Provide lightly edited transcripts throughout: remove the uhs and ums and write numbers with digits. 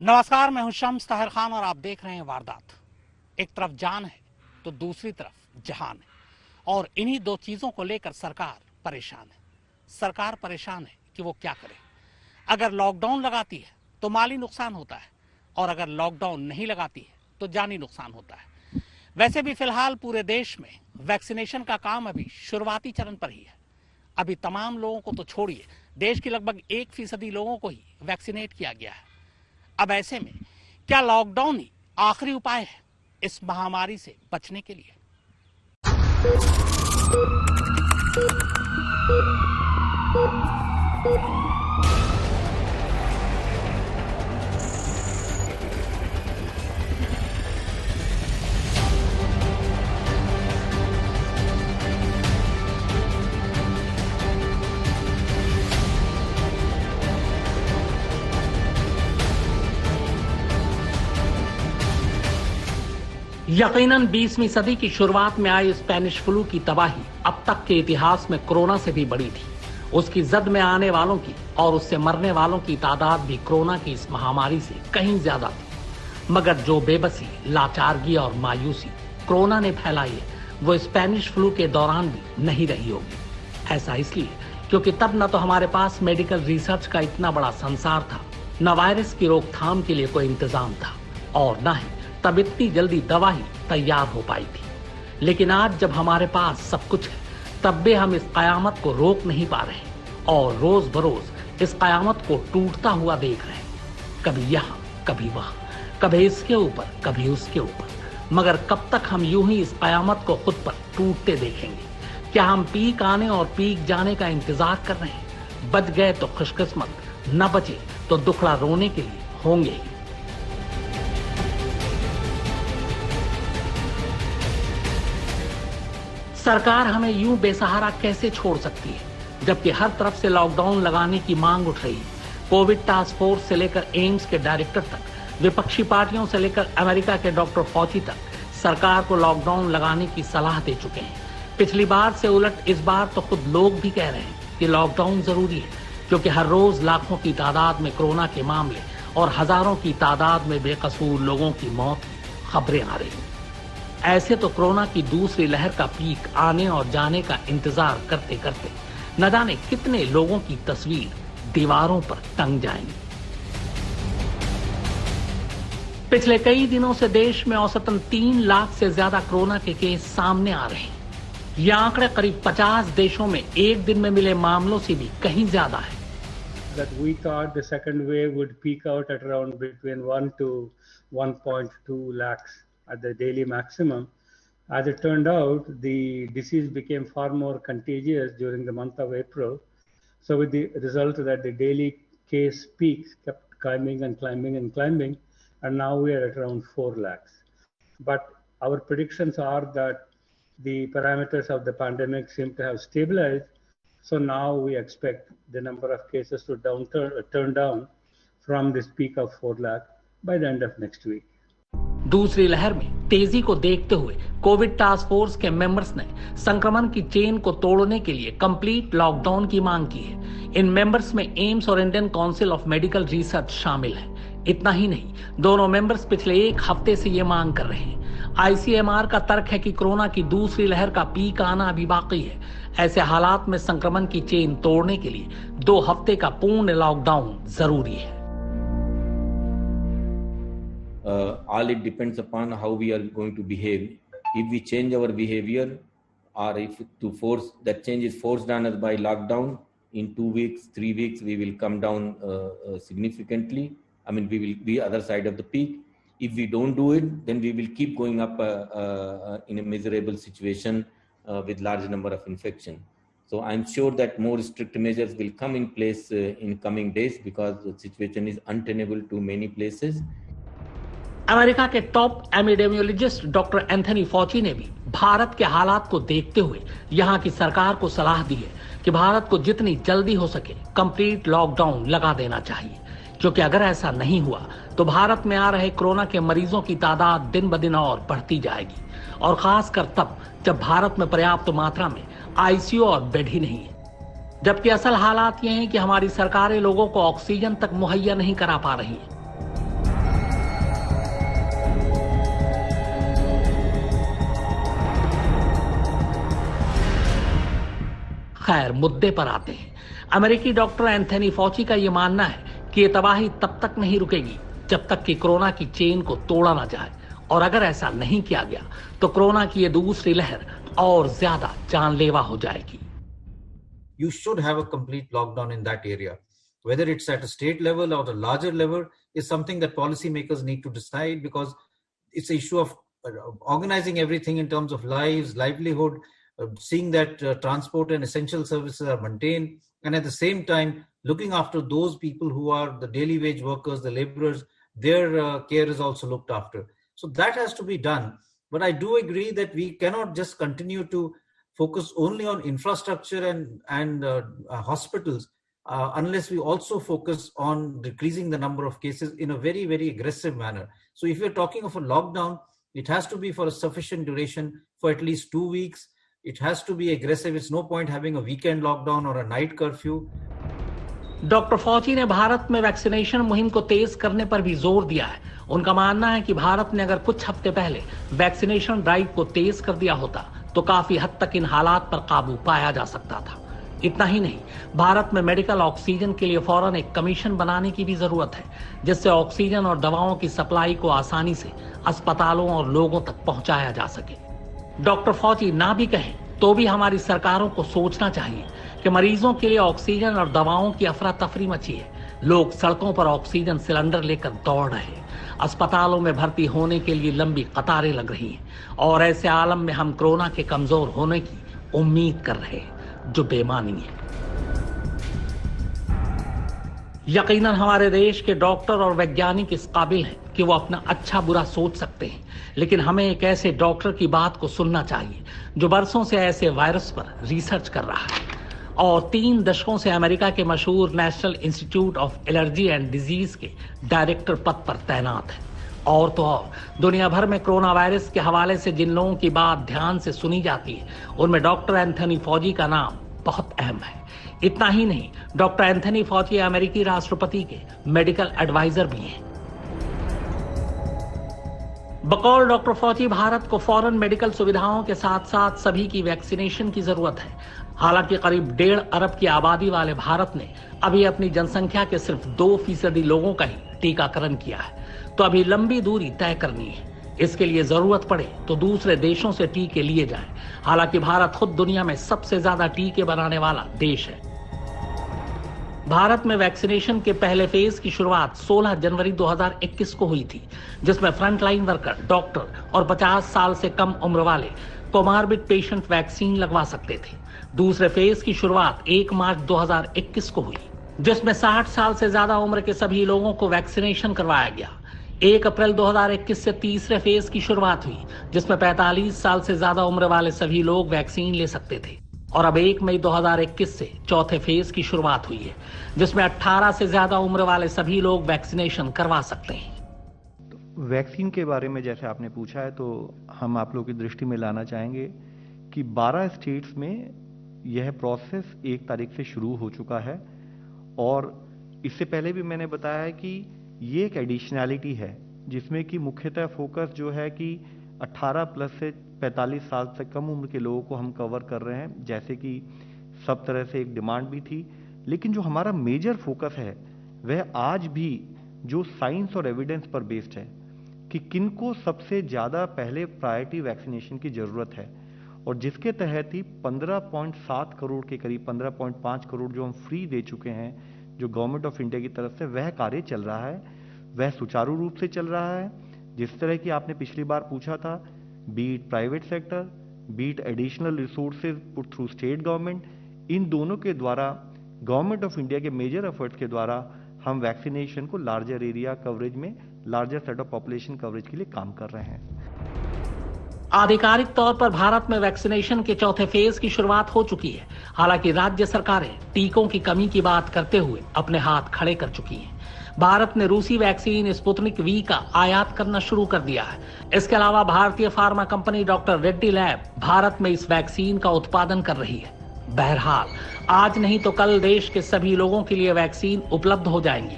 नमस्कार, मैं हूं शम्स ताहिर खान और आप देख रहे हैं वारदात। एक तरफ जान है तो दूसरी तरफ जहान है और इन्हीं दो चीजों को लेकर सरकार परेशान है। सरकार परेशान है कि वो क्या करे। अगर लॉकडाउन लगाती है तो माली नुकसान होता है और अगर लॉकडाउन नहीं लगाती है तो जानी नुकसान होता है। वैसे भी फिलहाल पूरे देश में वैक्सीनेशन का काम अभी शुरुआती चरण पर ही है। अभी तमाम लोगों को तो छोड़िए, देश की लगभग 1% लोगों को ही वैक्सीनेट किया गया है। अब ऐसे में क्या लॉकडाउन ही आखिरी उपाय है इस महामारी से बचने के लिए? यकीनन 20वीं सदी की शुरुआत में आई स्पेनिश फ्लू की तबाही अब तक के इतिहास में कोरोना से भी बड़ी थी। उसकी जद में आने वालों की और उससे मरने वालों की तादाद भी कोरोना की इस महामारी से कहीं ज्यादा थी। मगर जो बेबसी, लाचारगी और मायूसी कोरोना ने फैलाई है, वो स्पेनिश फ्लू के दौरान भी नहीं रही होगी। ऐसा इसलिए क्योंकि तब न तो हमारे पास मेडिकल रिसर्च का इतना बड़ा संसार था, न वायरस की रोकथाम के लिए कोई इंतजाम था और न ही तब इतनी जल्दी दवा ही तैयार हो पाई थी। लेकिन आज जब हमारे पास सब कुछ है, तब भी हम इस कयामत को रोक नहीं पा रहे और रोज बरोज इस कयामत को टूटता हुआ देख रहे हैं। कभी यहाँ, कभी वहाँ, कभी इसके ऊपर, कभी उसके ऊपर। मगर कब तक हम यूं ही इस कयामत को खुद पर टूटते देखेंगे? क्या हम पीक आने और पीक जाने का इंतजार कर रहे हैं? बच गए तो खुशकिस्मत, न बचे तो दुखड़ा रोने के लिए होंगे ही। सरकार हमें यूं बेसहारा कैसे छोड़ सकती है, जबकि हर तरफ से लॉकडाउन लगाने की मांग उठ रही है। कोविड टास्क फोर्स से लेकर एम्स के डायरेक्टर तक, विपक्षी पार्टियों से लेकर अमेरिका के डॉक्टर फॉची तक सरकार को लॉकडाउन लगाने की सलाह दे चुके हैं। पिछली बार से उलट इस बार तो खुद लोग भी कह रहे हैं कि लॉकडाउन जरूरी है, क्योंकि हर रोज लाखों की तादाद में कोरोना के मामले और हजारों की तादाद में बेकसूर लोगों की मौत की खबरें आ रही हैं। ऐसे तो कोरोना की दूसरी लहर का पीक आने और जाने का इंतजार करते करते न जाने कितने लोगों की तस्वीर दीवारों पर टंग जाएंगी। पिछले कई दिनों से देश में औसतन 3 लाख से ज्यादा कोरोना के केस सामने आ रहे हैं। ये आंकड़े करीब 50 देशों में एक दिन में मिले मामलों से भी कहीं ज्यादा है। That we thought the second wave would peak out at around between 1 to 1.2 lakhs at the daily maximum. As it turned out, the disease became far more contagious during the month of April. So with the result that the daily case peaks kept climbing and climbing and climbing, and now we are at around 4 lakhs. But our predictions are that the parameters of the pandemic seem to have stabilized. So now we expect the number of cases to turn down from this peak of 4 lakh by the end of next week. दूसरी लहर में तेजी को देखते हुए Covid task force के members ने संक्रमण की चेन को तोड़ने के लिए कंप्लीट लॉकडाउन की मांग की है। इन मेंबर्स में एम्स और Indian council of medical research शामिल है। इतना ही नहीं, दोनों मेंबर्स पिछले एक हफ्ते से ये मांग कर रहे हैं। आईसीएमआर का तर्क है कि कोरोना की दूसरी लहर का पीक आना अभी बाकी है। ऐसे हालात में संक्रमण की चेन तोड़ने के लिए 2 हफ्ते का पूर्ण लॉकडाउन जरूरी है। All it depends upon how we are going to behave. If we change our behavior, or if to force that change is forced on us by lockdown, in 2 weeks, 3 weeks, we will come down significantly. I mean, we will be other side of the peak. If we don't do it, then we will keep going up in a miserable situation with large number of infection. So I'm sure that more strict measures will come in place in coming days because the situation is untenable to many places. America के top epidemiologist doctor Anthony फॉची ने भी भारत के हालात को देखते हुए यहाँ की सरकार को सलाह दी है कि भारत को जितनी जल्दी हो सके कंप्लीट लॉकडाउन लगा देना चाहिए, क्योंकि अगर ऐसा नहीं हुआ तो भारत में आ रहे कोरोना के मरीजों की तादाद दिन ब दिन और बढ़ती जाएगी, और खासकर तब जब भारत में पर्याप्त मात्रा में आईसीयू और बेड ही नहीं है। जबकि असल हालात ये हैं कि हमारी सरकारें लोगों को ऑक्सीजन तक मुहैया नहीं करा पा रही हैं। खैर, मुद्दे पर आते हैं। अमेरिकी डॉक्टर एंथनी फॉची का यह मानना है कि ये तबाही तब तक नहीं रुकेगी जब तक कि कोरोना की चेन को तोड़ा ना जाए, और अगर ऐसा नहीं किया गया तो कोरोना की ये दूसरी लहर और ज्यादा जानलेवा हो जाएगी। You should have a complete lockdown in that area. Whether it's at a state level or a larger level is something that policymakers need to decide, because it's an issue of organizing everything in terms of lives, livelihood, seeing that transport and essential services are maintained, and at the same time looking after those people who are the daily wage workers, the laborers. Their care is also looked after. So that has to be done. But I do agree that we cannot just continue to focus only on infrastructure and hospitals unless we also focus on decreasing the number of cases in a very, very aggressive manner. So if you're talking of a lockdown, it has to be for a sufficient duration for at least 2 weeks. It has to be aggressive. It's no point having a weekend lockdown or a night curfew. Doctor Fauci ने भारत में vaccination मुहिम को तेज करने पर भी जोर दिया है। उनका मानना है कि भारत ने अगर कुछ हफ्ते पहले वैक्सीनेशन ड्राइव को तेज कर दिया होता तो काफी हद तक इन हालात पर काबू पाया जा सकता था। इतना ही नहीं, भारत में मेडिकल ऑक्सीजन के लिए फौरन एक कमीशन बनाने की भी जरूरत है, जिससे ऑक्सीजन और दवाओं की सप्लाई को आसानी से अस्पतालों और लोगों तक पहुंचाया जा सके। डॉक्टर फॉची ना भी कहें तो भी हमारी सरकारों को सोचना चाहिए कि मरीजों के लिए ऑक्सीजन और दवाओं की अफरा तफरी मची है। लोग सड़कों पर ऑक्सीजन सिलेंडर लेकर दौड़ रहे हैं, अस्पतालों में भर्ती होने के लिए लंबी कतारें लग रही हैं, और ऐसे आलम में हम कोरोना के कमजोर होने की उम्मीद कर रहे हैं, जो बेमानी है। यकीनन हमारे देश के डॉक्टर और वैज्ञानिक इस काबिल हैं कि वो अपना अच्छा बुरा सोच सकते हैं, लेकिन हमें एक ऐसे डॉक्टर की बात को सुनना चाहिए जो बरसों से ऐसे वायरस पर रिसर्च कर रहा है और 3 दशकों से अमेरिका के मशहूर national institute of allergy and disease के डायरेक्टर पद पर तैनात है। और तो और दुनिया भर में कोरोना वायरस के हवाले से जिन लोगों की बात ध्यान से सुनी जाती है, उनमें डॉक्टर एंथनी फॉजी का नाम बहुत अहम है। इतना ही नहीं, डॉक्टर एंथनी फॉजी अमेरिकी राष्ट्रपति के मेडिकल एडवाइजर भी हैं। बकौल डॉक्टर फॉजी, भारत को फौरन मेडिकल सुविधाओं के साथ साथ सभी की वैक्सीनेशन की जरूरत है। हालांकि करीब 1.5 अरब की आबादी वाले भारत ने अभी अपनी जनसंख्या के सिर्फ 2% लोगों का ही टीकाकरण किया है, तो अभी लंबी दूरी तय करनी है। इसके लिए जरूरत पड़े तो दूसरे देशों से टीके लिए जाएं। हालांकि भारत खुद दुनिया में सबसे ज्यादा टीके बनाने वाला देश है। भारत में वैक्सीनेशन के पहले फेज की शुरुआत 16 जनवरी 2021 को हुई थी, जिसमें फ्रंटलाइन वर्कर, डॉक्टर और 50 साल से कम उम्र वाले कोमार्बिड पेशेंट वैक्सीन लगवा सकते थे। दूसरे फेज की शुरुआत 1 मार्च 2021 को हुई, जिसमें 60 साल से ज्यादा उम्र के सभी लोगों को वैक्सीनेशन करवाया गया। 1 अप्रैल 2021 से तीसरे फेज की शुरुआत हुई, जिसमें 45 साल से ज्यादा उम्र वाले सभी लोग वैक्सीन ले सकते थे। और अब 1 मई 2021 से चौथे फेज की शुरुआत हुई है, जिसमें 18 से ज्यादा उम्र वाले सभी लोग वैक्सीनेशन करवा सकते हैं। वैक्सीन के बारे में जैसे आपने पूछा है, तो हम आप लोगों की दृष्टि में लाना चाहेंगे कि 12 स्टेट्स में यह प्रोसेस 1 तारीख से शुरू हो चुका है, और इससे पहले भी मैंने बताया है कि ये एक एडिशनैलिटी है जिसमें कि मुख्यतः फोकस जो है कि 18 प्लस से 45 साल से कम उम्र के लोगों को हम कवर कर रहे हैं, जैसे कि सब तरह से एक डिमांड भी थी। लेकिन जो हमारा मेजर फोकस है वह आज भी जो साइंस और एविडेंस पर बेस्ड है कि किनको सबसे ज़्यादा पहले प्रायोरिटी वैक्सीनेशन की ज़रूरत है, और जिसके तहत ही 15.7 करोड़ के करीब 15.5 करोड़ जो हम फ्री दे चुके हैं जो गवर्नमेंट ऑफ इंडिया की तरफ से, वह कार्य चल रहा है, वह सुचारू रूप से चल रहा है। जिस तरह की आपने पिछली बार पूछा था, be it private sector, be it additional resources put through state government, इन दोनों के द्वारा गवर्नमेंट ऑफ इंडिया के मेजर एफर्ट्स के द्वारा हम वैक्सीनेशन को लार्जर एरिया कवरेज में, larger set of population coverage के लिए काम कर रहे हैं। आधिकारिक तौर पर भारत में वैक्सीनेशन के चौथे फेज की शुरुआत हो चुकी है। हालांकि राज्य सरकारें टीकों की कमी की बात करते हुए अपने हाथ खड़े कर चुकी हैं। भारत ने रूसी वैक्सीन स्पुतनिक वी का आयात करना शुरू कर दिया है। इसके अलावा भारतीय pharma company doctor Reddy lab Bharat में इस वैक्सीन का उत्पादन कर रही है। बहरहाल आज नहीं तो कल देश के सभी लोगों के लिए वैक्सीन उपलब्ध हो जाएंगी,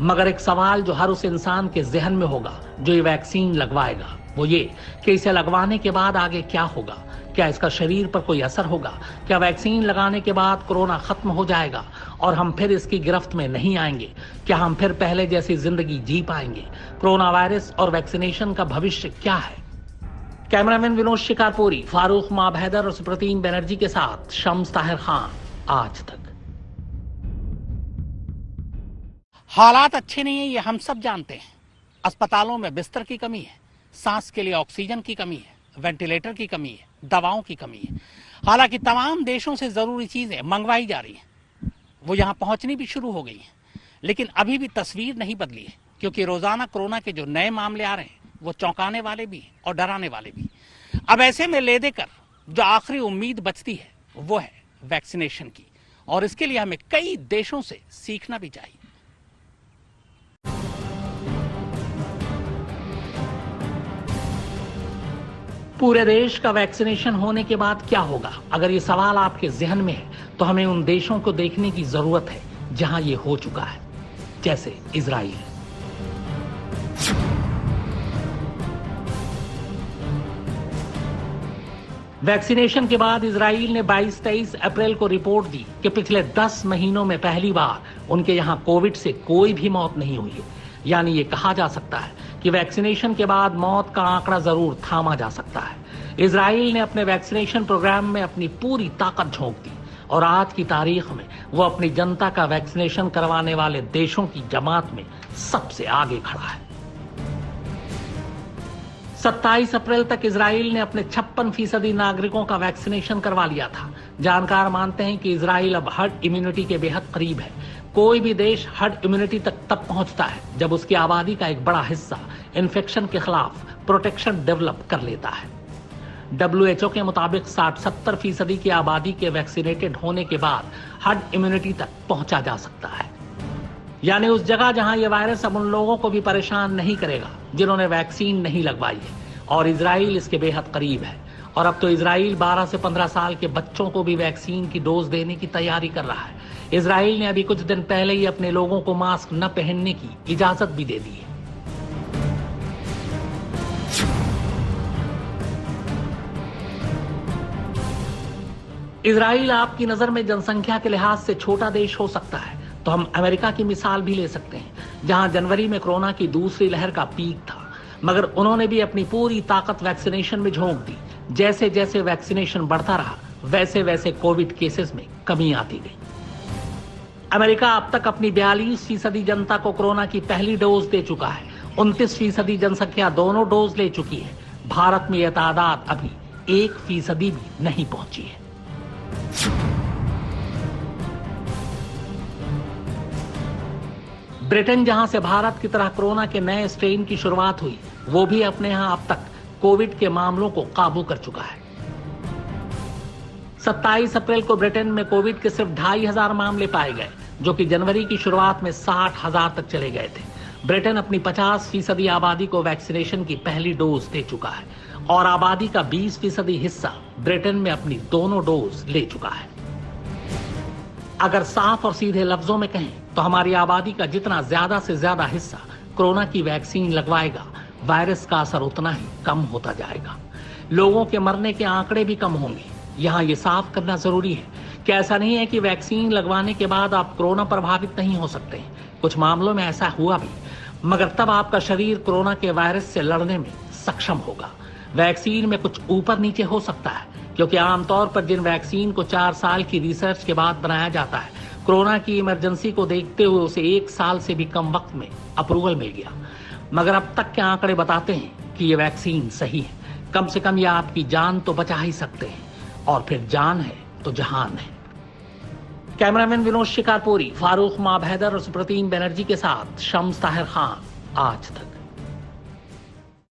मगर एक सवाल जो हर उस इंसान के जहन में होगा जो ये वैक्सीन लगवाएगा, वो ये कि इसे लगवाने के बाद आगे क्या होगा, क्या इसका शरीर पर कोई असर होगा? क्या वैक्सीन लगाने के बाद कोरोना खत्म हो जाएगा और हम फिर इसकी गिरफ्त में नहीं आएंगे? क्या हम फिर पहले जैसी जिंदगी जी पाएंगे? कोरोना वायरस और वैक्सीनेशन का भविष्य क्या है? कैमरामैन विनोद शिकारपुरी, फारूक माब हैदर और सुप्रतीम बनर्जी के साथ शम्स ताहिर खान, आज तक। हालात अच्छे नहीं है, ये हम सब जानते हैं। अस्पतालों में बिस्तर की कमी है, सांस के लिए ऑक्सीजन की कमी है, वेंटिलेटर की कमी है, दवाओं की कमी है। हालांकि तमाम देशों से जरूरी चीजें मंगवाई जा रही हैं, वो यहां पहुंचनी भी शुरू हो गई हैं, लेकिन अभी भी तस्वीर नहीं बदली है, क्योंकि रोजाना कोरोना के जो नए मामले आ रहे हैं वो चौंकाने वाले भी और डराने वाले भी। अब ऐसे में ले देकर जो आखिरी उम्मीद बचती है वो है वैक्सीनेशन की, और इसके लिए हमें कई देशों से सीखना भी चाहिए। पूरे देश का वैक्सीनेशन होने के बाद क्या होगा? अगर ये सवाल आपके जहन में है तो हमें उन देशों को देखने की जरूरत है जहां ये हो चुका है, जैसे इजराइल। वैक्सीनेशन के बाद इजराइल ने 22-23 अप्रैल को रिपोर्ट दी कि पिछले 10 महीनों में पहली बार उनके यहां कोविड से कोई भी मौत नहीं हुई है। यानी ये कहा जा सकता है कि वैक्सीनेशन के बाद मौत का आंकड़ा जरूर थामा जा सकता है। इजराइल ने अपने वैक्सीनेशन प्रोग्राम में अपनी पूरी ताकत झोंक दी और आज की तारीख में वो अपनी जनता का वैक्सीनेशन करवाने वाले देशों की जमात में सबसे आगे खड़ा है। 27 अप्रैल तक इजराइल ने अपने 56% नागरिकों का वैक्सीनेशन करवा लिया था। जानकार मानते हैं कि इजराइल अब हर्ड इम्यूनिटी के बेहद करीब है। कोई भी देश हर्ड इम्यूनिटी तक तब पहुंचता है जब उसकी आबादी का एक बड़ा हिस्सा इन्फेक्शन के खिलाफ प्रोटेक्शन डेवलप कर लेता है। WHO के मुताबिक 60-70% की आबादी के वैक्सीनेटेड होने के बाद हर्ड इम्यूनिटी तक पहुंचा जा सकता है। यानी उस जगह जहां यह वायरस अब उन लोगों को भी परेशान नहीं करेगा जिन्होंने वैक्सीन नहीं लगवाई है, और इजराइल इसके बेहद करीब है। और अब तो इजराइल 12 से 15 साल के बच्चों को भी वैक्सीन की डोज देने की तैयारी कर रहा है। इजराइल ने अभी कुछ दिन पहले ही अपने लोगों को मास्क न पहनने की इजाजत भी दे दी है। इजराइल आपकी नजर में जनसंख्या के लिहाज से छोटा देश हो सकता है, तो हम अमेरिका की मिसाल भी ले सकते हैं, जहां जनवरी में कोरोना की दूसरी लहर का पीक था, मगर उन्होंने भी अपनी पूरी ताकत वैक्सीनेशन में झोंक दी। जैसे जैसे वैक्सीनेशन बढ़ता रहा वैसे वैसे कोविड केसेस में कमी आती गई। अमेरिका अब तक अपनी 42% जनता को कोरोना की पहली डोज दे चुका है। 29% जनसंख्या दोनों डोज ले चुकी है। भारत में यह तादाद अभी 1% भी नहीं पहुंची है। ब्रिटेन, जहां से भारत की तरह कोरोना के नए स्ट्रेन की शुरुआत हुई, वो भी अपने यहां अब तक कोविड के मामलों को काबू कर चुका है। 27 अप्रैल को ब्रिटेन में कोविड के सिर्फ 2500 मामले पाए गए, जो कि जनवरी की शुरुआत में 60,000 तक चले गए थे। ब्रिटेन अपनी 50% आबादी को वैक्सीनेशन की पहली डोज दे चुका है और आबादी का 20% हिस्सा ब्रिटेन में अपनी दोनों डोज ले चुका है। अगर साफ और सीधे लफ्जों में कहें तो हमारी आबादी का जितना ज्यादा से ज्यादा हिस्सा कोरोना की वैक्सीन लगवाएगा, वायरस का असर उतना ही कम होता जाएगा। लोगों के मरने के आंकड़े भी कम होंगे। यहाँ ये साफ करना जरूरी है कि ऐसा नहीं है कि वैक्सीन लगवाने के बाद आप कोरोना प्रभावित नहीं हो सकते। कुछ मामलों में ऐसा हुआ भी, मगर तब आपका शरीर कोरोना के वायरस से लड़ने में सक्षम होगा। वैक्सीन में कुछ ऊपर नीचे हो सकता है, क्योंकि आमतौर पर जिन वैक्सीन को 4 साल की रिसर्च के बाद बनाया जाता है, कोरोना की इमरजेंसी को देखते हुए उसे 1 साल से भी कम वक्त में अप्रूवल मिल गया। मगर अब तक के आंकड़े बताते हैं कि ये वैक्सीन सही है। कम से कम ये आपकी जान तो बचा ही सकते हैं, और फिर जान है तो जहान है। कैमरामैन विनोद शिकारपुरी, फारूक माब हैदर और सुप्रतीम बनर्जी के साथ शम्स ताहिर खान, आज तक।